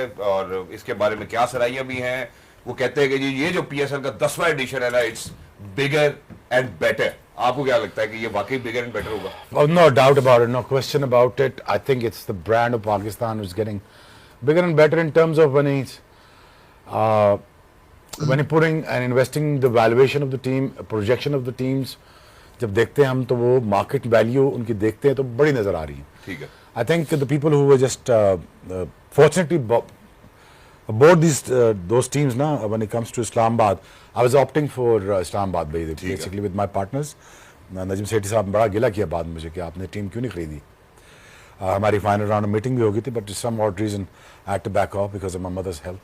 है और इसके बारे में क्या सराहियां भी हैं। वो कहते हैं कि जी ये जो PSL का 10वां एडिशन है ना, इट्स बिगर एंड बेटर। आपको क्या लगता है कि ये वाकई बिगर एंड बेटर होगा? Oh, no doubt about it, no question about it. I think it's the brand of Pakistan who's getting bigger and better in terms of when you're putting and investing the valuation of the team, projection of the teams. जब देखते हैं हम तो वो market value उनकी देखते हैं तो बड़ी नजर आ रही है। ठीक है। I think the people who were just fortunately aboard those teams now when it comes to Islamabad, I was opting for Islamabad basically with my partners. Nazim सेठी साहब बड़ा गिला किया बाद में मुझे कि आपने टीम क्यों नहीं खरीदी। हमारी फाइनल राउंड में मीटिंग भी हो गई थी but some odd reason I had to back off because of my mother's health.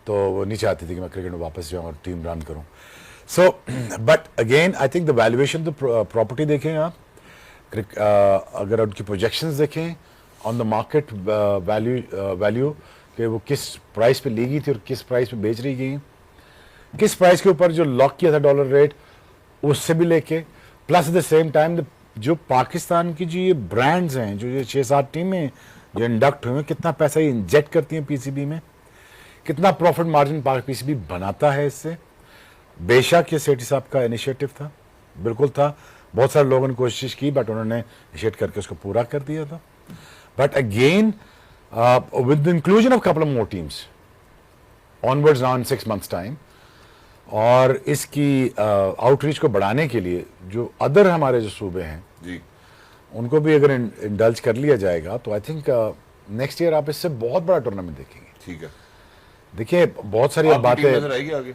तो वो नहीं चाहती थी कि मैं क्रिकेट में वापस जाऊँ और टीम रन करूँ। So but again I think the valuation the property देखें आप, अगर उनकी प्रोजेक्शंस देखें ऑन द मार्केट वैल्यू कि वो किस प्राइस पे ली गई थी और किस प्राइस पे बेच रही गई, किस प्राइस के ऊपर जो लॉक किया था डॉलर रेट उससे भी लेके plus at the same time जो पाकिस्तान की जो ये ब्रांड्स हैं, जो ये 6-7 टीमें जो इंडक्ट हुए हैं, कितना पैसा ये इंजेक्ट करती हैं पीसीबी में, कितना प्रॉफिट मार्जिन पीसीबी बनाता है इससे। बेशक ये सेठी साहब का इनिशिएटिव था, बिल्कुल था, बहुत सारे लोगों ने कोशिश की बट उन्होंने इनिशिएट करके उसको पूरा कर दिया था। But again with the inclusion of couple of more teams onwards now in 6 months time, और इसकी आउटरीच को बढ़ाने के लिए जो अदर हमारे जो सूबे हैं जी उनको भी अगर इंडल्ज कर लिया जाएगा तो आई थिंक नेक्स्ट ईयर आप इससे बहुत बड़ा टूर्नामेंट देखेंगे। ठीक है। देखिए बहुत सारी बातें नजर आएगी आगे।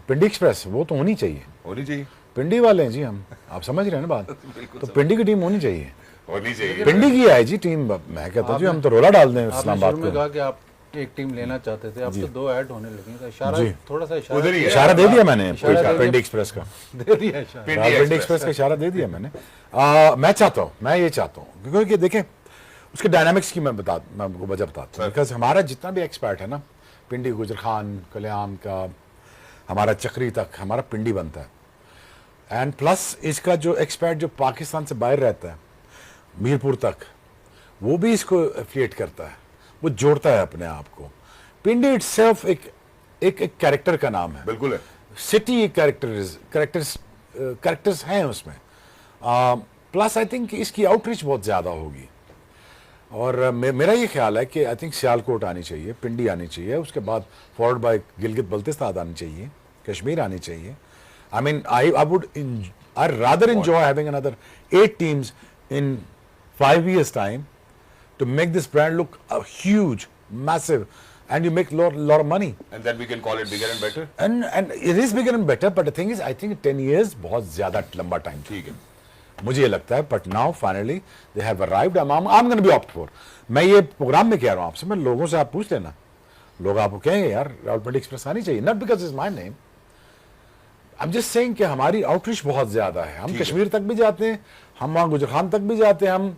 पिंडी एक्सप्रेस वो तो होनी चाहिए, होनी चाहिए। पिंडी वाले हैं जी हम, आप समझ रहे हैं ना बात। तो पिंडी की टीम होनी चाहिए, होनी चाहिए। पिंडी की है जी टीम। मैं कहता हूँ जी हम तो रोला डाल दें इस्लामाबाद में को। कहा कि आप एक टीम लेना चाहते थे, अब तो 2 ऐड होने लगे, तो इशारा थोड़ा सा उधर ही है। इशारा दे दिया मैंने इशारा दे पिंडी एक्सप्रेस का, दे दिया इशारा। पिंडी एक्सप्रेस का इशारा दे दिया मैंने। मैं चाहता हूँ, मैं ये चाहता हूँ क्योंकि देखें उसके डायनामिक्स की मैं आपको वजह बताता हूँ। बिकॉज हमारा जितना भी एक्सपर्ट है ना, पिंडी गुजर खान कल्याण का हमारा चक्री तक हमारा पिंडी बनता है। एंड प्लस इसका जो एक्सपर्ट जो पाकिस्तान से बाहर रहता है मीरपुर तक, वो भी इसको एफिलिएट करता है, वो जोड़ता है अपने आप को। पिंडी इटसेल्फ एक कैरेक्टर का नाम है, बिल्कुल है। सिटी कैरेक्टर्स हैं उसमें। प्लस आई थिंक इसकी आउटरीच बहुत ज़्यादा होगी और मेरा ये ख्याल है कि आई थिंक सियालकोट आनी चाहिए, पिंडी आनी चाहिए, उसके बाद फॉरवर्ड बाय गिलगित बल्तिस्तान आनी चाहिए, कश्मीर आनी चाहिए। I mean I rather enjoy having another 8 teams in 5 years time to make this brand look huge, massive, and you make lot of money. And then we can call it bigger and better. And it is bigger and better, but the thing is, I think 10 years बहुत ज़्यादा लंबा time. ठीक है। मुझे ये लगता है but now finally they have arrived. I'm going to be opt for। मैं ये प्रोग्राम में कह रहा हूँ आपसे, मैं लोगों से आप पूछ लेना, लोग आपको कहेंगे यार रावलपिंडी एक्सप्रेस आनी चाहिए, not because is my name, I am just saying कि हमारी आउटरीच बहुत ज्यादा है। हम कश्मीर तक भी जाते हैं, हम वहाँ गुजर खान तक भी जाते हैं, हम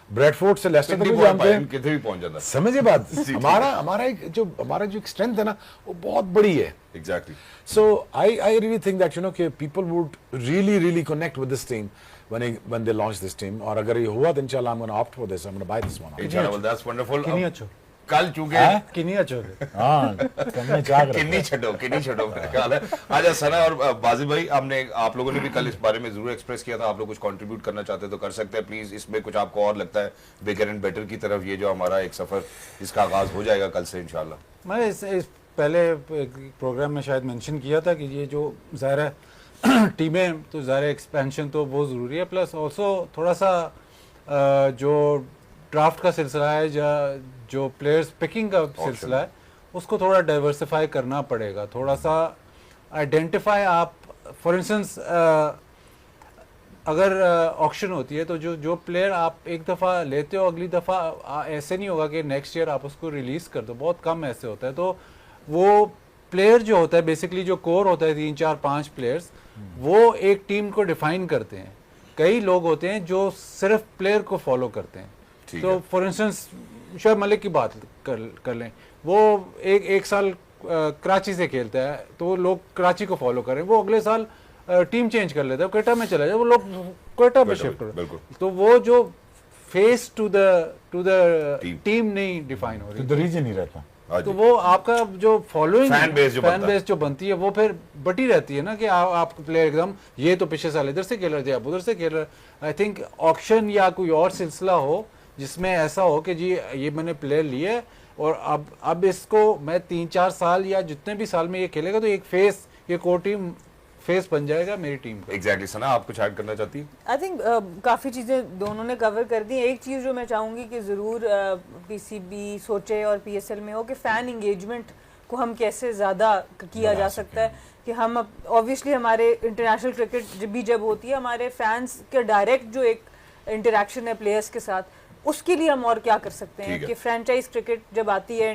ब्रेडफोर्ड से लेस्टर तक भी जाते हैं, कितने भी पहुंच जाता है। समझिए बात। हमारा जो स्ट्रेंथ है ना वो बहुत बड़ी है। Exactly. So I really think that कि people would really connect with this team when they launch this team। और अगर ये हुआ तो इंशाल्लाह I'm going to opt for this, I'm going to buy this one। इंशाल्लाह, well that's wonderful। किन्नी अच्छो कल चूंकि किन्नी अच्छो हाँ किन्नी छड़ो मेरा ख्याल है। अच्छा सना और बाजिल भाई, आप लोगों ने भी कल इस बारे में जरूर एक्सप्रेस किया था, आप लोग कुछ कंट्रीब्यूट करना चाहते तो कर सकते हैं प्लीज। इसमें कुछ आपको और लगता है बिगर एंड बेटर की तरफ, ये जो हमारा एक सफर इसका आगाज हो जाएगा कल से इंशाल्लाह। मैं इस पहले प्रोग्राम में शायद मेंशन किया था कि ये जो ज़ाहिर है टीमें तो ज़ाहिर एक्सपेंशन तो बहुत ज़रूरी है, प्लस ऑल्सो थोड़ा सा जो ड्राफ्ट का सिलसिला है या जो प्लेयर्स पिकिंग का सिलसिला है उसको थोड़ा डाइवर्सिफाई करना पड़ेगा, थोड़ा सा आइडेंटिफाई। आप फॉर इंस्टेंस अगर ऑक्शन होती है तो जो प्लेयर आप एक दफ़ा लेते हो अगली दफ़ा ऐसे नहीं होगा कि नेक्स्ट ईयर आप उसको रिलीज़ कर दो, बहुत कम ऐसे होता है। तो वो प्लेयर जो होता है बेसिकली जो कोर होता है 3-4-5 प्लेयर्स, वो एक टीम को डिफाइन करते हैं। कई लोग होते हैं जो सिर्फ प्लेयर को फॉलो करते हैं। तो फॉर इंस्टेंस शोएब मलिक की बात कर लें, वो एक साल कराची से खेलता है तो लोग कराची को फॉलो करें, वो अगले साल टीम चेंज कर लेता है, कोयटा में चला जाए, वो लोग कोयटा में शिफ्ट कर। तो वो जो फेस टू द टीम नहीं डिफाइन हो रही, तो रीजन ही रहता। हाँ तो जी। वो आपका जो फॉलोइंग Fan base जो बनता है। जो बनती है वो फिर बटी रहती है ना कि आप प्लेयर एकदम ये तो पिछले साल इधर से खेल रहे थे आप उधर से खेल रहे। आई थिंक ऑक्शन या कोई और सिलसिला हो जिसमें ऐसा हो कि जी ये मैंने प्लेयर लिए और अब इसको मैं 3-4 साल या जितने भी साल में ये खेलेगा तो एक फेस, ये कोर टीम फेस बन जाएगा मेरी टीम का। एग्जैक्टली सना, आप कुछ ऐड करना चाहती हैं? आई थिंक काफ़ी चीज़ें दोनों ने कवर कर दी। एक चीज़ जो मैं चाहूँगी कि ज़रूर पीसीबी सोचे और पीएसएल में हो कि फ़ैन इंगेजमेंट को हम कैसे ज़्यादा किया जा सकता है कि हम ऑब्वियसली हमारे इंटरनेशनल क्रिकेट जब होती है हमारे फैंस के डायरेक्ट जो एक इंटरेक्शन है प्लेयर्स के साथ, उसके लिए हम और क्या कर सकते हैं कि फ्रेंचाइज क्रिकेट जब आती है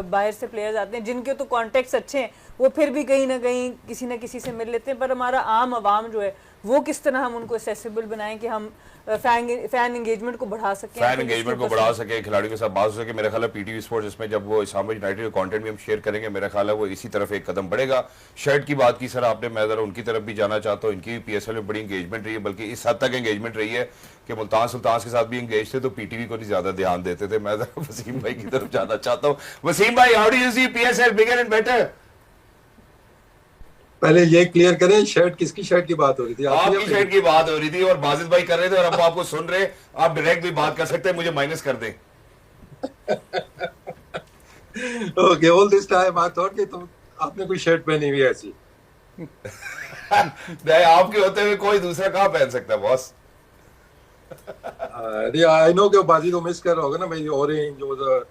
बाहर से प्लेयर्स आते हैं जिनके तो कॉन्टेक्ट्स अच्छे हैं वो फिर भी कहीं ना कहीं किसी न किसी से मिल लेते हैं, पर हमारा आम आवाम जो है वो किस तरह हम उनको एक्सेसिबल बनाएं कि हम फैन एंगेजमेंट को बढ़ा सकें, फैन एंगेजमेंट को बढ़ा सके, खिलाड़ियों के साथ बात हो सके। मेरा ख्याल है पीटीवी स्पोर्ट्स इसमें जब वो इस्लामाबाद यूनाइटेड का कंटेंट भी हम शेयर करेंगे, मेरा ख्याल है वो इसी तरफ एक कदम बढ़ेगा। शर्ट की बात की सर आपने, मैं जरा उनकी तरफ भी जाना चाहता हूँ। इनकी भी पीएसएल में बड़ी एंगेजमेंट रही है, बल्कि इस हद तक एंगेजमेंट रही है कि मुल्तान सुल्तान के साथ भी एंगेज थे तो पीटीवी को नहीं ज्यादा ध्यान देते थे। मैं जरा वसीम भाई की तरफ जाना चाहता हूँ। वसीम भाई, how do you see PSL bigger and better? पहले ये क्लियर करें, शर्ट किसकी शर्ट की बात हो रही थी? आपकी शर्ट की बात हो रही थी और बाजिद भाई कर रहे थे और अब आपको सुन रहे। आप डायरेक्ट भी बात कर सकते हैं, मुझे माइनस कर दें। Okay, all this time I thought कि तुम आपने कोई शर्ट पहनी हुई है ऐसी। नहीं, आपके होते हुए कोई दूसरा कहाँ पहन सकता है बॉस? आई नो कि बाजी को मिस कर रहा होगा ना भाई, ऑरेंज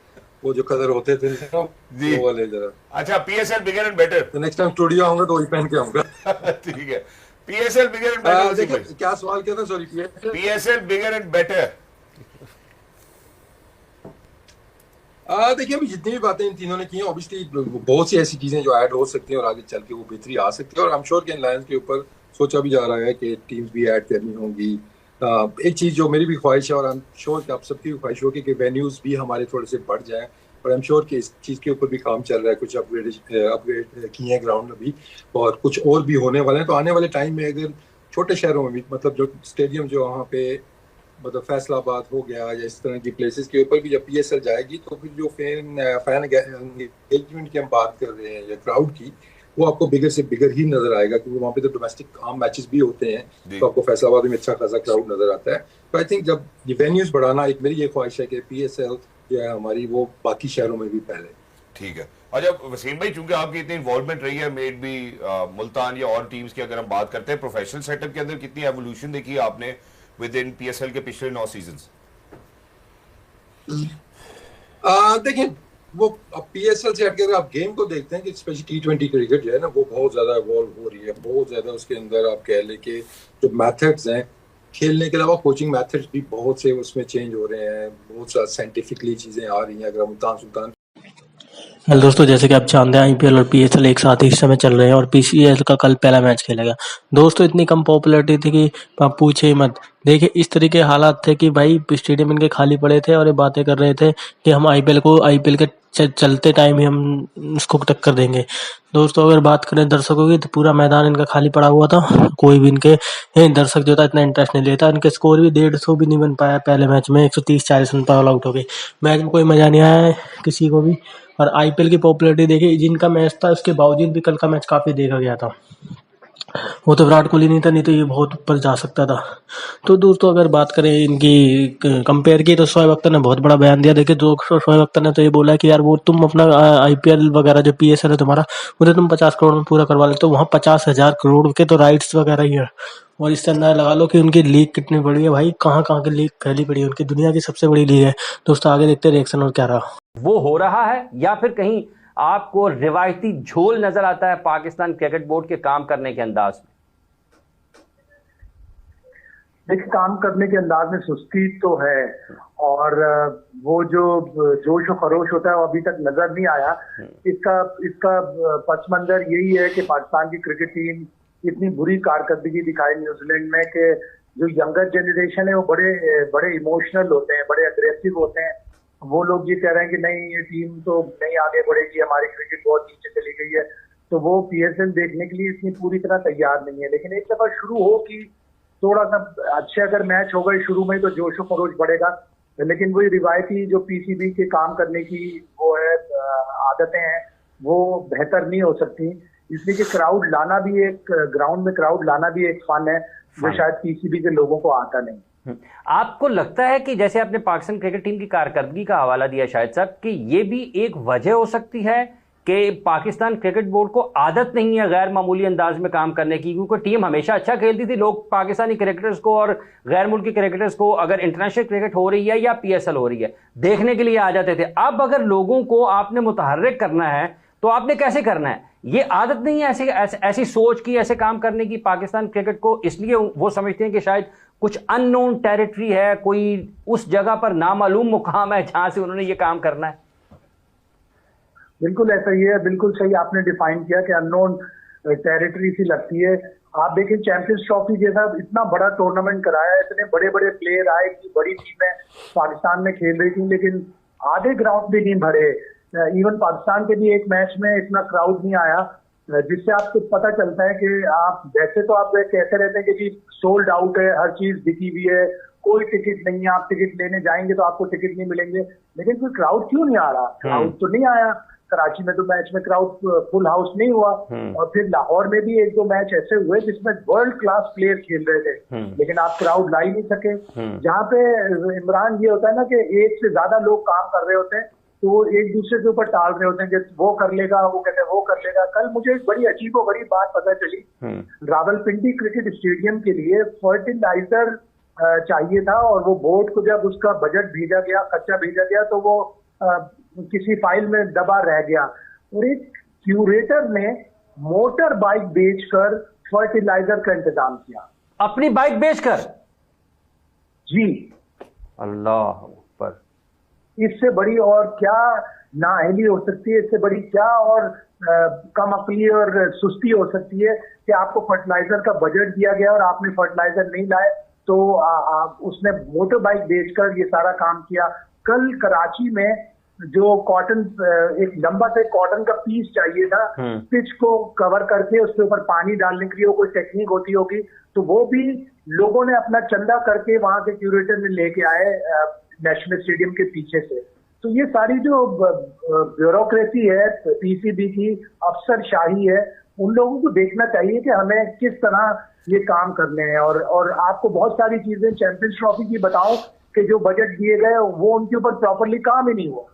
वो जो कलर होते थे जी। वो वाले जरा। अच्छा, पीएसएल बिगर एंड बेटर। तो नेक्स्ट टाइम स्टूडियो आऊंगा तो वही पहन के आऊंगा। ठीक है, पीएसएल बिगर एंड बेटर। देखिए क्या सवाल किया था, sorry. PSL bigger and better. देखिए अभी जितनी भी बातें इन तीनों ने की हैं, ऑब्वियसली बहुत सी ऐसी चीजें जो ऐड हो सकती हैं और आगे चल के वो बेहतरी आ सकती है। और आई एम श्योर कि इन लायंस के ऊपर सोचा भी जा रहा है कि टीम्स भी ऐड करनी होंगी। एक चीज जो मेरी भी ख्वाहिश है और आई एम श्योर कि आप सबकी भी ख्वाहिश होगी कि वेन्यूज भी हमारे थोड़े से बढ़ जाएं, और आई एम श्योर कि इस चीज़ के ऊपर भी काम चल रहा है। कुछ अपग्रेड किए हैं ग्राउंड अभी, और कुछ और भी होने वाले हैं। तो आने वाले टाइम में अगर छोटे शहरों में भी, मतलब जो स्टेडियम जो वहाँ पे मतलब फैसलाबाद हो गया या इस तरह की प्लेसेस के ऊपर भी जब पीएसएल जाएगी तो फिर जो फैन एंगेजमेंट की हम बात कर रहे हैं या क्राउड की, वो आपको बिगर से बिगर ही नजर आएगा, क्योंकि वहाँ पे तो डोमेस्टिक आम मैचेस भी होते हैं तो आपको फैसलाबाद में अच्छा खासा क्राउड नजर आता है। तो आई थिंक जब ये वेन्यूज बढ़ाना, एक मेरी ये ख्वाहिश है कि पीएसएल जो है हमारी वो बाकी शहरों में भी फैले। ठीक है। अच्छा वसीम भाई, चूंकि आपकी इतनी इन्वॉल्वमेंट रही है मेड भी मुल्तान या और टीम्स की, अगर हम बात करते हैं प्रोफेशनल सेटअप के अंदर कितनी एवोल्यूशन देखी है आपने विद इन पीएसएल के पिछले 9 सीजन्स? देखिए वो अब पीएसएल से हटकर आप गेम को देखते हैं कि स्पेशली T20 क्रिकेट जो है ना वो बहुत ज्यादा इवॉल्व हो रही है। बहुत ज्यादा उसके अंदर आप कह लें कि जो मेथड्स हैं खेलने के अलावा, कोचिंग मेथड्स भी बहुत से उसमें चेंज हो रहे हैं। बहुत सा साइंटिफिकली चीजें आ रही हैं। अगर मुल्तान सुल्तान हेलो दोस्तों, जैसे कि आप जानते हैं आईपीएल और पीएसएल एक साथ ही इस समय चल रहे हैं और पीसीएल का कल पहला मैच खेलेगा। दोस्तों इतनी कम पॉपुलैरिटी थी कि आप पूछे ही मत। देखिए इस तरीके हालात थे कि भाई स्टेडियम इनके खाली पड़े थे और ये बातें कर रहे थे कि हम आईपीएल के चलते टाइम ही हम इसको टक्कर देंगे। दोस्तों अगर बात करें दर्शकों की तो पूरा मैदान इनका खाली पड़ा हुआ था। कोई भी इनके दर्शक जो था इतना इंटरेस्ट नहीं लेता। इनके स्कोर भी 150 भी नहीं बन पाया पहले मैच में। 130-40 रन पर ऑल आउट हो गए। मैच में कोई मजा नहीं आया किसी को भी। और आईपीएल की पॉपुलैरिटी देखिए, जिनका मैच था उसके बावजूद भी कल का मैच काफी देखा गया था। वो तो विराट कोहली नहीं था, नहीं तो ये बहुत ऊपर जा सकता था। तो दोस्तों अगर बात करें इनकी कंपेयर की तो शोएब अख्तर ने बहुत बड़ा बयान दिया। देखिए शोएब अख्तर ने तो ये बोला कि यार वो तुम अपना आईपीएल वगैरह जो पीएसएल है तुम्हारा, वो तो तुम 50 करोड़ में पूरा करवा लेते हो, वहाँ 50,000 करोड़ के तो राइट्स वगैरह ही है। और इससे अंदाजा लगा लो कि उनकी लीग कितनी बड़ी है भाई। कहाँ कहाँ की लीग फैली पड़ी है उनकी, दुनिया की सबसे बड़ी लीग है। दोस्तों आगे देखते हैं रिएक्शन और क्या रहा। वो हो रहा है या फिर कहीं आपको रिवायती झोल नजर आता है पाकिस्तान क्रिकेट बोर्ड के काम करने के अंदाज में? देखिए काम करने के अंदाज में सुस्ती तो है, और वो जो जोश और खरोश होता है वो अभी तक नजर नहीं आया। इसका पस मंजर यही है कि पाकिस्तान की क्रिकेट टीम इतनी बुरी कारकर्दगी दिखाई न्यूजीलैंड में कि जो यंगर जनरेशन है वो बड़े इमोशनल होते हैं, बड़े अग्रेसिव होते हैं। वो लोग ये कह रहे हैं कि नहीं ये टीम तो नहीं आगे बढ़ेगी, हमारी क्रिकेट बहुत नीचे चली गई है। तो वो पीएसएल देखने के लिए इतनी पूरी तरह तैयार नहीं है। लेकिन एक दफा शुरू हो कि थोड़ा सा अच्छे अगर मैच हो गए शुरू में तो जोश खरोश बढ़ेगा। लेकिन वही रिवायती जो पीसीबी के काम करने की वो है आदतें हैं वो बेहतर नहीं हो सकती, इसलिए कि क्राउड लाना भी एक ग्राउंड में क्राउड लाना भी एक फन है जो शायद पीसीबी के लोगों को आता नहीं। आपको लगता है कि जैसे आपने पाकिस्तान क्रिकेट टीम की कारकर्दगी का हवाला दिया शायद साहब, कि ये भी एक वजह हो सकती है कि पाकिस्तान क्रिकेट बोर्ड को आदत नहीं है गैर मामूली अंदाज में काम करने की, क्योंकि टीम हमेशा अच्छा खेलती थी, लोग पाकिस्तानी क्रिकेटर्स को और गैर मुल्की क्रिकेटर्स को अगर इंटरनेशनल क्रिकेट हो रही है या पीएसएल हो रही है देखने के लिए आ जाते थे। अब अगर लोगों को आपने मुतहर्रिक करना है तो आपने कैसे करना है? ये आदत नहीं है ऐसी सोच की, ऐसे काम करने की पाकिस्तान क्रिकेट को, इसलिए वो समझते हैं कि शायद कुछ अननोन टेरिटरी है, कोई उस जगह पर नामालूम मुकाम है जहां से उन्होंने ये काम करना है। बिल्कुल ऐसा ही है, बिल्कुल सही आपने डिफाइन किया कि अननोन टेरिटरी सी लगती है। आप देखिए चैंपियंस ट्रॉफी जैसा इतना बड़ा टूर्नामेंट कराया, इतने बड़े बड़े प्लेयर आए, इतनी बड़ी टीमें पाकिस्तान में खेल रही थी, लेकिन आधे ग्राउंड भी नहीं भरे। इवन पाकिस्तान के भी एक मैच में इतना क्राउड नहीं आया, जिससे आपको पता चलता है कि आप वैसे तो आप कहते रहते हैं कि जी सोल्ड आउट है, हर चीज बिकी हुई है, कोई टिकट नहीं है, आप टिकट लेने जाएंगे तो आपको टिकट नहीं मिलेंगे, लेकिन कोई क्राउड क्यों नहीं आ रहा? क्राउड तो नहीं आया। कराची में तो मैच में क्राउड फुल हाउस नहीं हुआ, और फिर लाहौर में भी एक दो मैच ऐसे हुए जिसमें वर्ल्ड क्लास प्लेयर खेल रहे थे, लेकिन आप क्राउड ला ही नहीं सके। जहाँ पे इमरान ये होता है ना कि एक से ज्यादा लोग काम कर रहे होते हैं तो वो एक दूसरे के ऊपर टाल रहे होते हैं कि वो कर लेगा, वो कहते हैं वो कर लेगा। कल मुझे एक बड़ी अजीबोगरीब बात पता चली, रावलपिंडी क्रिकेट स्टेडियम के लिए फर्टिलाइजर चाहिए था, और वो बोर्ड को जब उसका बजट भेजा गया, खर्चा भेजा गया, तो वो किसी फाइल में दबा रह गया, और एक क्यूरेटर ने मोटर बाइक बेचकर फर्टिलाइजर का इंतजाम किया। अपनी बाइक बेचकर? जी, अल्लाह पर इससे बड़ी और क्या नाअहली हो सकती है, इससे बड़ी क्या और कम अकली और सुस्ती हो सकती है कि आपको फर्टिलाइजर का बजट दिया गया और आपने फर्टिलाइजर नहीं लाए, तो उसने मोटर बाइक बेचकर ये सारा काम किया। कल कराची में जो कॉटन, एक लंबा से कॉटन का पीस चाहिए था, पिच को कवर करके उसके ऊपर पानी डालने के लिए कोई टेक्निक होती होगी, तो वो भी लोगों ने अपना चंदा करके वहां के क्यूरेटर ने लेके आए नेशनल स्टेडियम के पीछे से। तो ये सारी जो ब्यूरोक्रेसी है पीसीबी की, अफसरशाही है, उन लोगों को देखना चाहिए कि हमें किस तरह ये काम करने हैं। और आपको बहुत सारी चीजें चैंपियंस ट्रॉफी की बताऊं कि जो बजट दिए गए वो उनके ऊपर प्रॉपरली काम ही नहीं हुआ।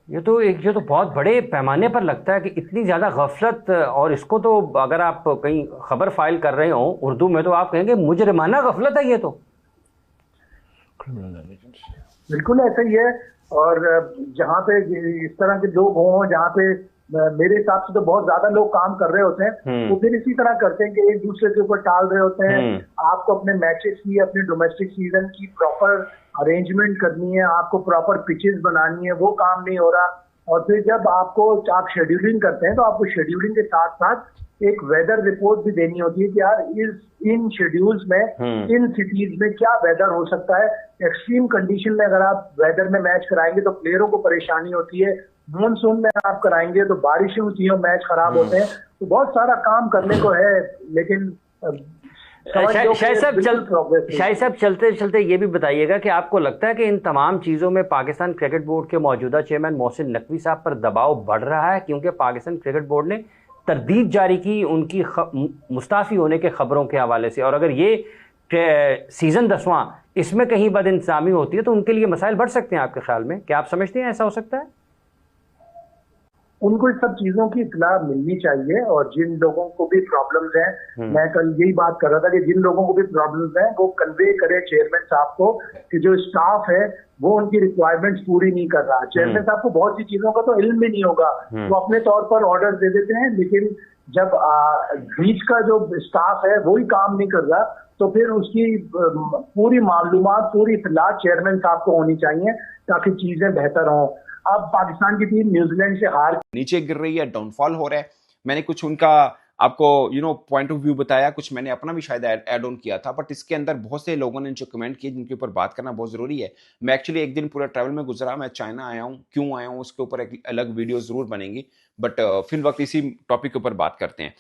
ये तो बहुत बड़े पैमाने पर लगता है कि इतनी ज्यादा गफलत, और इसको तो अगर आप कहीं खबर फाइल कर रहे हो उर्दू में तो आप कहेंगे मुजरिमाना गफलत है ये तो। बिल्कुल ऐसा ही है, और जहाँ पे इस तरह के लोग हों, जहाँ पे मेरे हिसाब से तो बहुत ज्यादा लोग काम कर रहे होते हैं, वो फिर इसी तरह करते हैं कि एक दूसरे के ऊपर टाल रहे होते हैं। आपको अपने मैचेस की, अपने डोमेस्टिक सीजन की प्रॉपर अरेंजमेंट करनी है, आपको प्रॉपर पिचेस बनानी है, वो काम नहीं हो रहा। और फिर जब आप शेड्यूलिंग करते हैं तो आपको शेड्यूलिंग के साथ साथ एक वेदर रिपोर्ट भी देनी होती है कि यार इन शेड्यूल्स में इन सिटीज में क्या वेदर हो सकता है। एक्सट्रीम कंडीशन में अगर आप वेदर में मैच कराएंगे तो प्लेयरों को परेशानी होती है, मानसून में आप कराएंगे तो बारिशें होती हैं, मैच खराब होते हैं, तो बहुत सारा काम करने को है। लेकिन शाहिद साहब चलते चलते ये भी बताइएगा कि आपको लगता है कि इन तमाम चीज़ों में पाकिस्तान क्रिकेट बोर्ड के मौजूदा चेयरमैन मोहसिन नकवी साहब पर दबाव बढ़ रहा है, क्योंकि पाकिस्तान क्रिकेट बोर्ड ने तरदीद जारी की उनकी मुस्ताफ़ी होने के खबरों के हवाले से, और अगर ये सीज़न 10वां इसमें कहीं बदइंतज़ामी होती है तो उनके लिए मसाइल बढ़ सकते हैं आपके ख्याल में? क्या आप समझते हैं ऐसा हो सकता है? उनको इस सब चीजों की इत्तला मिलनी चाहिए, और जिन लोगों को भी प्रॉब्लम्स हैं, मैं कल यही बात कर रहा था कि जिन लोगों को भी प्रॉब्लम्स हैं वो कन्वे करे चेयरमैन साहब को कि जो स्टाफ है वो उनकी रिक्वायरमेंट्स पूरी नहीं कर रहा। चेयरमैन साहब को बहुत सी चीजों का तो इल्म भी नहीं होगा, वो अपने तौर पर ऑर्डर दे देते हैं, लेकिन जब बीच का जो स्टाफ है वही काम नहीं कर रहा तो फिर उसकी पूरी मालूमात, पूरी इत्तला चेयरमैन साहब को होनी चाहिए ताकि चीजें बेहतर हों। अब पाकिस्तान की टीम न्यूजीलैंड से हार नीचे गिर रही है, डाउनफॉल हो रहा है। मैंने कुछ उनका आपको पॉइंट ऑफ व्यू बताया, कुछ मैंने अपना भी शायद ऐड ऑन किया था, बट इसके अंदर बहुत से लोगों ने जो कमेंट किए जिनके ऊपर बात करना बहुत जरूरी है। मैं एक्चुअली एक दिन पूरा ट्रैवल में गुजरा, मैं चाइना आया हूँ, क्यों आया हूँ उसके ऊपर एक अलग वीडियो जरूर बनेगी, बट फिल वक्त इसी टॉपिक के ऊपर बात करते हैं।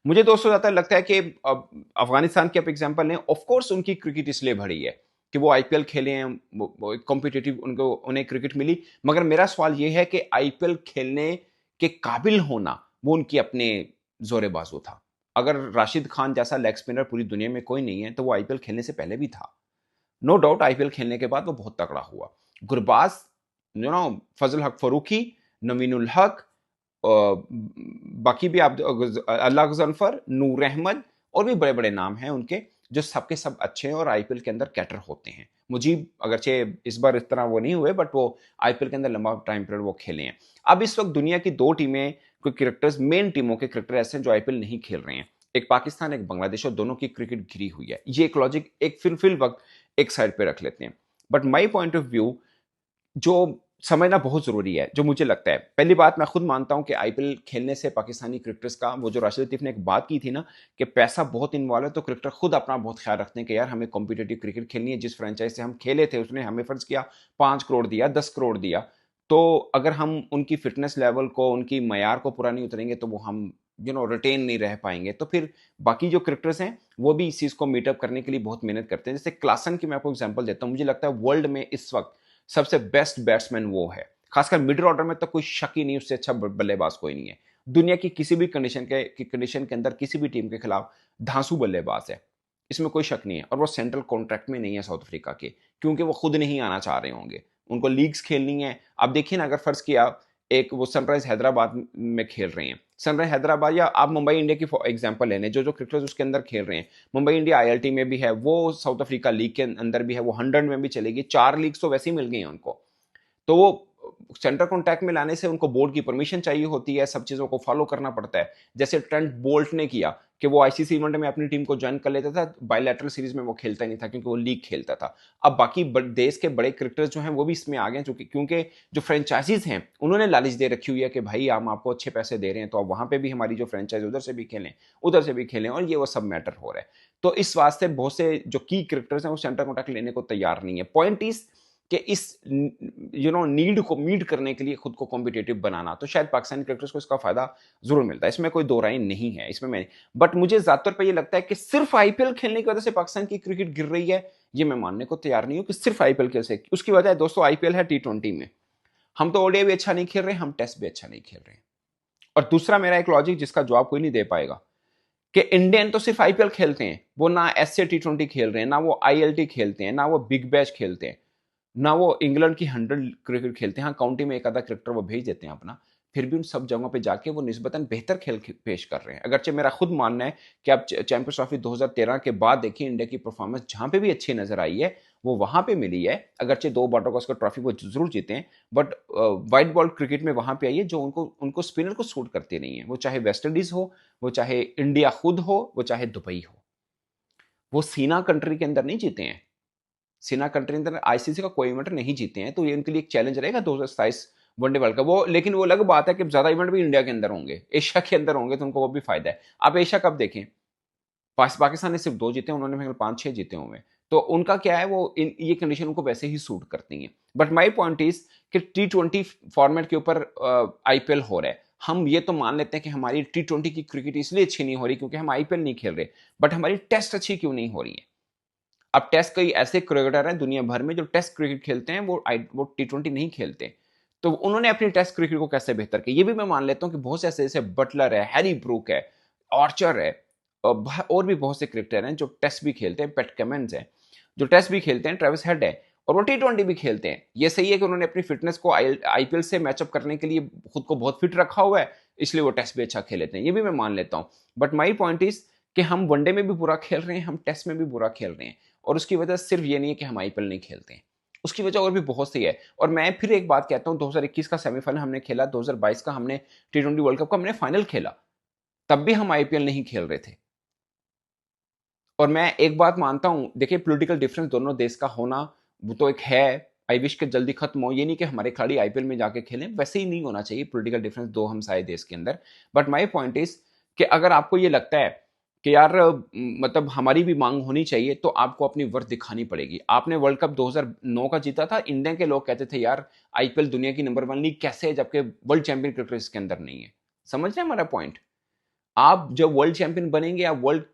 मुझे दोस्तों ज्यादा लगता है कि अफगानिस्तान की आप एग्जाम्पल लें, ऑफकोर्स उनकी क्रिकेट इसलिए बढ़ी है कि वो आईपीएल खेले हैं, कॉम्पिटिटिव उनको उन्हें क्रिकेट मिली, मगर मेरा सवाल ये है कि आईपीएल खेलने के काबिल होना वो उनकी अपने जोरे बाजू था। अगर राशिद खान जैसा लेग स्पिनर पूरी दुनिया में कोई नहीं है तो वो आईपीएल खेलने से पहले भी था। नो डाउट आईपीएल खेलने के बाद वो बहुत तगड़ा हुआ। गुरबाज, फजल हक फरूकी, नवीनुल हक, बाकी भी आप अल्लाह गजनफर, नूर अहमद और भी बड़े बड़े नाम हैं उनके, जो सबके सब अच्छे हैं और आईपीएल के अंदर कैटर होते हैं। मुजीब अगरचे इस बार इस तरह वो नहीं हुए, बट वो आईपीएल के अंदर लंबा टाइम पीरियड वो खेले हैं। अब इस वक्त दुनिया की 2 टीमें, कोई क्रिकेटर्स, मेन टीमों के क्रिकेटर ऐसे हैं जो आईपीएल नहीं खेल रहे हैं, एक पाकिस्तान एक बांग्लादेश, और दोनों की क्रिकेट गिरी हुई है। ये एक लॉजिक एक फिल वक्त एक साइड पे रख लेते हैं। But my point of view जो समझना बहुत जरूरी है, जो मुझे लगता है, पहली बात मैं खुद मानता हूं कि आईपीएल खेलने से पाकिस्तानी क्रिकेटर्स का, वो जो राशिद लतीफ ने एक बात की थी ना कि पैसा बहुत इन्वॉल्व है, तो क्रिकेटर खुद अपना बहुत ख्याल रखते हैं कि यार हमें कॉम्पिटिटिव क्रिकेट खेलनी है। जिस फ्रेंचाइज से हम खेले थे उसने हमें फर्ज किया 5 करोड़ दिया, 10 करोड़ दिया, तो अगर हम उनकी फिटनेस लेवल को, उनकी मयार को पूरा नहीं उतरेंगे तो वो हम रिटेन नहीं रह पाएंगे। तो फिर बाकी जो क्रिकेटर्स हैं वो भी इस चीज को मीटअप करने के लिए बहुत मेहनत करते हैं। जैसे क्लासन की मैं आपको एग्जांपल देता हूं, मुझे लगता है वर्ल्ड में इस वक्त सबसे बेस्ट बैट्समैन वो है, खासकर मिडिल ऑर्डर में तो कोई शक ही नहीं, उससे अच्छा बल्लेबाज कोई नहीं है। दुनिया की किसी भी कंडीशन के अंदर किसी भी टीम के खिलाफ धांसू बल्लेबाज है, इसमें कोई शक नहीं है। और वो सेंट्रल कॉन्ट्रैक्ट में नहीं है साउथ अफ्रीका के, क्योंकि वो खुद नहीं आना चाह रहे होंगे, उनको लीग्स खेलनी है। अब देखिए ना, अगर फर्ज किया एक वो सनराइज हैदराबाद में खेल रहे हैं, सनराइज हैदराबाद, या आप मुंबई इंडिया की एग्जांपल लेने, जो क्रिकेटर्स उसके अंदर खेल रहे हैं, मुंबई इंडिया आईएलटी में भी है, वो साउथ अफ्रीका लीग के अंदर भी है, वो 100 में भी चलेगी, 4 लीग्स तो वैसे ही मिल गई हैं उनको। तो वो सेंटर कॉन्टैक्ट में लाने से उनको बोर्ड की परमिशन चाहिए होती है, सब चीजों को फॉलो करना पड़ता है। जैसे ट्रेंट बोल्ट ने किया कि वो आईसीसी इवेंट में अपनी टीम को ज्वाइन कर लेता था, बायलैटरल सीरीज में वो खेलता ही नहीं था क्योंकि वो लीग खेलता था। अब बाकी देश के बड़े क्रिकेटर्स जो हैं वो भी इसमें आ गए, क्योंकि जो फ्रेंचाइजीज हैं उन्होंने लालच दे रखी हुई है कि भाई हम आपको अच्छे पैसे दे रहे हैं तो अब वहां पे भी हमारी जो फ्रेंचाइज उधर से भी खेलें, उधर से भी खेलें, और ये वो सब मैटर हो रहा है। तो इस वास्ते बहुत से जो की क्रिकेटर्स हैं वो सेंटर कॉन्टैक्ट लेने को तैयार नहीं है। पॉइंट इज कि इस नीड को मीट करने के लिए खुद को कॉम्पिटिटिव बनाना, तो शायद पाकिस्तानी क्रिकेटर्स को इसका फायदा जरूर मिलता है, इसमें कोई दो राय नहीं है इसमें मैं। बट मुझे ज्यादातर पे ये लगता है कि सिर्फ आईपीएल खेलने की वजह से पाकिस्तान की क्रिकेट गिर रही है, ये मैं मानने को तैयार नहीं हूं कि सिर्फ आईपीएल कैसे। उसकी वजह है दोस्तों, आईपीएल है T20 में, हम तो ओडीआई भी अच्छा नहीं खेल रहे, हम टेस्ट भी अच्छा नहीं खेल रहे। और दूसरा मेरा एक लॉजिक जिसका जवाब कोई नहीं दे पाएगा कि इंडियन तो सिर्फ आईपीएल खेलते हैं, वो ना एसए T20 खेल रहे हैं, ना वो आईएलटी खेलते हैं, ना वो बिग बैश खेलते हैं, ना वो इंग्लैंड की 100 क्रिकेट खेलते हैं। हाँ, काउंटी में एक आधा क्रिकेटर वो भेज देते हैं अपना, फिर भी उन सब जगहों पे जाके वो निस्बतन बेहतर खेल पेश कर रहे हैं। अगरचे मेरा खुद मानना है कि आप चैंपियंस ट्रॉफी 2013 के बाद देखिए इंडिया की परफॉर्मेंस जहां पे भी अच्छी नजर आई है वो वहां पे मिली है। अगरचे 2 बॉटरकॉस्कर ट्रॉफी वो जरूर जीते हैं, बट वाइट बॉल क्रिकेट में वहां पे आई है जो उनको स्पिनर को सूट करती नहीं है। वो चाहे वेस्ट इंडीज हो, वो चाहे इंडिया खुद हो, वो चाहे दुबई हो, वो सीना कंट्री के अंदर नहीं जीते हैं। सीना कंट्री अंदर आईसीसी का कोई इवेंट नहीं जीते हैं, तो ये उनके लिए एक चैलेंज रहेगा 2027 वनडे वर्ल्ड कप। वो लेकिन वो अलग बात है कि ज्यादा इवेंट भी इंडिया के अंदर होंगे, एशिया के अंदर होंगे, तो उनको वो भी फायदा है। आप एशिया कप देखें, पाकिस्तान ने सिर्फ 2 जीते, उन्होंने 5-6 जीते हुए, तो उनका क्या है, वो ये कंडीशन उनको वैसे ही सूट करती है। बट माई पॉइंट इज कि T20 फॉर्मेट के ऊपर आईपीएल हो रहा है, हम ये तो मान लेते हैं कि हमारी T20 की क्रिकेट इसलिए अच्छी नहीं हो रही क्योंकि हम आईपीएल नहीं खेल रहे, बट हमारी टेस्ट अच्छी क्यों नहीं हो रही है? अब टेस्ट कई ऐसे क्रिकेटर हैं दुनिया भर में जो टेस्ट क्रिकेट खेलते हैं, वो T20 नहीं खेलते, तो उन्होंने अपनी टेस्ट क्रिकेट को कैसे बेहतर किया? ये भी मैं मान लेता हूं कि बहुत से ऐसे जैसे बटलर है, हैरी ब्रूक है, आर्चर है, और भी बहुत से क्रिकेटर हैं जो टेस्ट भी खेलते हैं, पैट कमिंस है जो टेस्ट भी खेलते हैं, ट्रेविस हेड है, और वो T20 भी खेलते हैं। ये सही है कि उन्होंने अपनी फिटनेस को आईपीएल से मैचअप करने के लिए खुद को बहुत फिट रखा हुआ है, इसलिए वो टेस्ट भी अच्छा खेल लेते हैं, ये भी मैं मान लेता हूं। बट माई पॉइंट इज कि हम वनडे में भी बुरा खेल रहे हैं, हम टेस्ट में भी बुरा खेल रहे हैं, और उसकी वजह सिर्फ ये नहीं है कि हम आईपीएल नहीं खेलते हैं, उसकी वजह और भी बहुत सी है। और मैं फिर एक बात कहता हूं, 2021 का सेमीफाइनल हमने खेला, 2022 का हमने T20 वर्ल्ड कप का हमने फाइनल खेला, तब भी हम आईपीएल नहीं खेल रहे थे। और मैं एक बात मानता हूं, देखिए पॉलिटिकल डिफरेंस दोनों देश का होना वो तो एक है, आई विश के जल्दी खत्म हो, ये नहीं कि हमारे खिलाड़ी आईपीएल में जाके खेलें, वैसे ही नहीं होना चाहिए पॉलिटिकल डिफरेंस दो हमसाए देश के अंदर। बट माई पॉइंट इज कि अगर आपको ये लगता है कि यार मतलब हमारी भी मांग होनी चाहिए, तो आपको अपनी वर्थ दिखानी पड़ेगी। आपने वर्ल्ड कप 2009 का जीता था, इंडिया के लोग कहते थे यार आईपीएल दुनिया की नंबर 1 लीग कैसे है जबकि वर्ल्ड चैंपियन क्रिकेट इसके अंदर नहीं है। समझ रहे हैं हमारा पॉइंट? आप जब वर्ल्ड चैंपियन बनेंगे या वर्ल्ड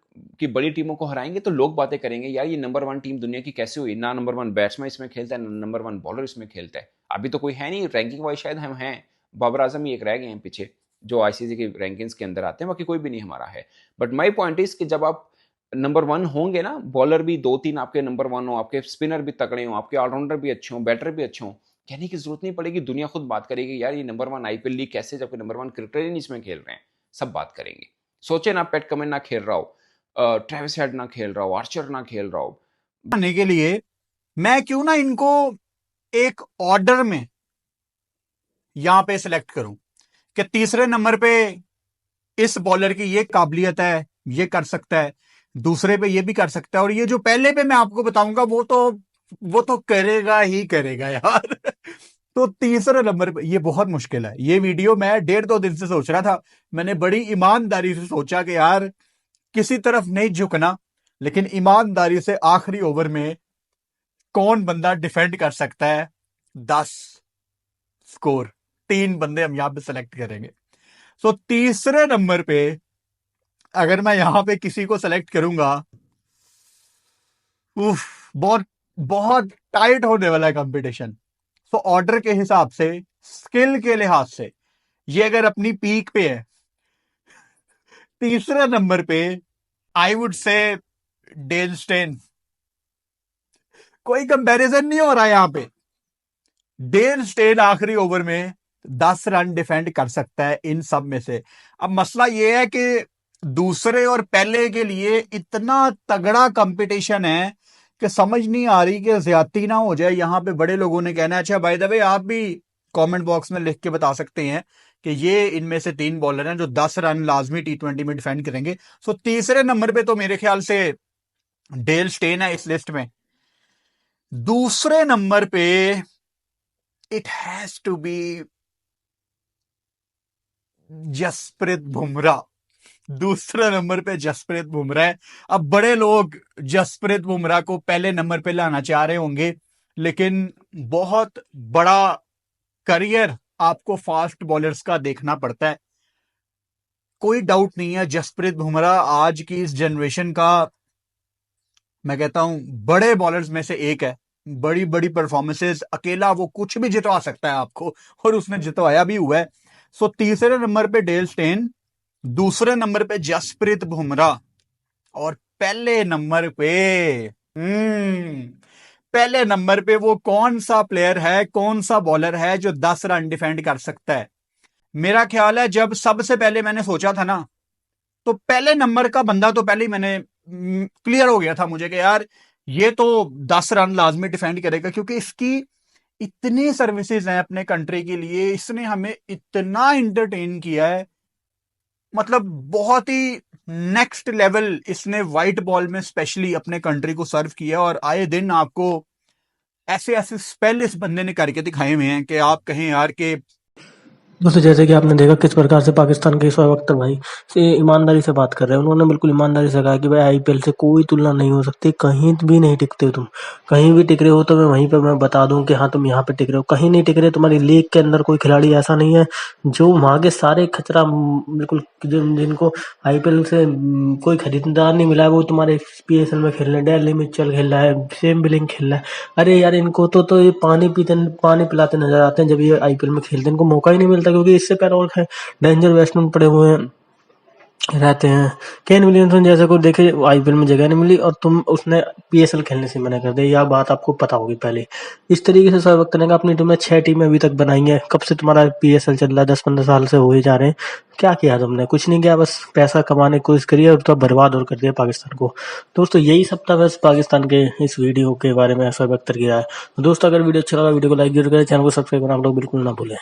की बड़ी टीमों को हराएंगे तो लोग बातें करेंगे, यार ये नंबर 1 टीम दुनिया की कैसे हुई, ना नंबर 1 बैट्समैन इसमें खेलता है, ना नंबर 1 बॉलर इसमें खेलता है। अभी तो कोई है नहीं, रैंकिंग वाइज शायद हम हैं, बाबर आजम ही एक रह गए हैं पीछे जो आईसीसी की रैंकिंग्स के अंदर आते हैं, बाकी कोई भी नहीं हमारा है। बट माई पॉइंट इज कि जब आप नंबर 1 होंगे ना, बॉलर भी 2-3 आपके नंबर 1 हो, आपके स्पिनर भी तगड़े हो, आपके ऑलराउंडर भी अच्छे हो, बैटर भी अच्छे हो, कहने की जरूरत नहीं पड़ेगी, दुनिया खुद बात करेगी, यार ये नंबर 1 आईपीएल लीग कैसे, जबकि नंबर 1 क्रिकेटर ही नहीं इसमें खेल रहे हैं, सब बात करेंगे। सोचे ना पैट कमिंस ना खेल रहा हो, ट्रेविस हेड ना खेल रहा हो, आर्चर ना खेल रहा हो, आने के लिए मैं क्यों ना इनको एक ऑर्डर में यहां पे सिलेक्ट करूं कि तीसरे नंबर पे इस बॉलर की ये काबिलियत है, ये कर सकता है, दूसरे पे ये भी कर सकता है, और ये जो पहले पे मैं आपको बताऊंगा वो तो करेगा ही करेगा यार। तो तीसरे नंबर पे ये बहुत मुश्किल है। ये वीडियो मैं 1.5-2 दिन से सोच रहा था, मैंने बड़ी ईमानदारी से सोचा कि यार किसी तरफ नहीं झुकना, लेकिन ईमानदारी से आखिरी ओवर में कौन बंदा डिफेंड कर सकता है 10 स्कोर, 3 बंदे हम यहां पे सेलेक्ट करेंगे। तो तीसरे नंबर पे अगर मैं यहां पे किसी को सेलेक्ट करूंगा, बहुत बहुत टाइट होने वाला है कंपटीशन। तो ऑर्डर के हिसाब से, स्किल के लिहाज से ये अगर अपनी पीक पे है, तीसरे नंबर पे I would say Dale Steyn, कोई कंपैरिजन नहीं हो रहा यहां पे। डेल स्टेन आखिरी ओवर में 10 रन डिफेंड कर सकता है इन सब में से। अब मसला यह है कि दूसरे और पहले के लिए इतना तगड़ा कंपटीशन है कि समझ नहीं आ रही कि ज्यादती ना हो जाए। यहां पे बड़े लोगों ने कहना है, अच्छा बाय द वे आप भी कमेंट बॉक्स में लिख के बता सकते हैं कि ये इनमें से 3 बॉलर हैं जो 10 रन लाजमी T20 में डिफेंड करेंगे। सो तीसरे नंबर पे तो मेरे ख्याल से डेल स्टेन है इस लिस्ट में। दूसरे नंबर पे it has to be Jasprit Bumrah. दूसरे नंबर पे जसप्रीत बुमराह है। अब बड़े लोग जसप्रीत बुमराह को पहले नंबर पे लाना चाह रहे होंगे, लेकिन बहुत बड़ा करियर आपको फास्ट बॉलर्स का देखना पड़ता है। कोई डाउट नहीं है जसप्रीत बुमराह आज की इस जनरेशन का, मैं कहता हूं, बड़े बॉलर्स में से एक है। बड़ी बड़ी परफॉर्मेंसेस, अकेला वो कुछ भी जितवा सकता है आपको, और उसने जितवाया भी हुआ है। सो तीसरे नंबर पे डेल स्टेन, दूसरे नंबर पे जसप्रीत बुमराह, और पहले नंबर पे वो कौन सा प्लेयर है, कौन सा बॉलर है जो 10 रन डिफेंड कर सकता है। मेरा ख्याल है जब सबसे पहले मैंने सोचा था ना, तो पहले नंबर का बंदा तो पहले ही मैंने क्लियर हो गया था मुझे कि यार ये तो 10 रन लाजमी डिफेंड करेगा, क्योंकि इसकी इतनी सर्विसेज हैं अपने कंट्री के लिए, इसने हमें इतना एंटरटेन किया है, मतलब बहुत ही नेक्स्ट लेवल इसने व्हाइट बॉल में स्पेशली अपने कंट्री को सर्व किया। और आए दिन आपको ऐसे ऐसे स्पेल इस बंदे ने करके दिखाए हुए हैं कि आप कहें यार कि दोस्तों जैसे कि आपने देखा किस प्रकार से पाकिस्तान के शोएब अख्तर भाई से ईमानदारी से बात कर रहे हैं। उन्होंने बिल्कुल ईमानदारी से कहा कि भाई आईपीएल से कोई तुलना नहीं हो सकती, कहीं भी नहीं टिकते तुम, कहीं भी टिक रहे हो तो मैं वहीं पे मैं बता दूं कि हाँ तुम यहाँ पे टिक रहे हो, कहीं नहीं टिक रहे। तुम्हारी लीग के अंदर कोई खिलाड़ी ऐसा नहीं है जो वहाँ के सारे खचरा बिल्कुल जिनको आईपीएल से कोई खरीदार नहीं मिला है वो तुम्हारे पीएसएल में खेल रहे हैं। डेली मिचेल खेल रहा है, सेम बिलिंग खेल रहा है। अरे यार इनको तो ये पानी पिलाते नजर आते हैं जब ये आईपीएल में खेलते हैं, इनको मौका ही नहीं मिलता, क्योंकि इससे पहले और डेंजर बैट्समैन पड़े हुए हैं रहते हैं। केन विलियमसन जैसे को देखे आईपीएल में जगह नहीं मिली और तुम उसने पीएसएल खेलने से मना कर दिया, यह बात आपको पता होगी पहले। इस तरीके से शोएब अख्तर ने कहा अपनी टीम में 6 टीमें अभी तक बनाई है। कब से तुम्हारा पीएसएल चल रहा है, 10-15 साल से हो ही जा रहे हैं। क्या किया तुमने? कुछ नहीं किया, बस पैसा कमाने की कोशिश करी और तो बर्बाद और कर दिया पाकिस्तान को। दोस्तों यही सब था बस पाकिस्तान के इस वीडियो के बारे में शोएब अख्तर की राय। दोस्तों अगर वीडियो अच्छा लगा वीडियो को लाइक जरूर करें, चैनल को सब्सक्राइब करना आप लोग बिल्कुल ना भूलें।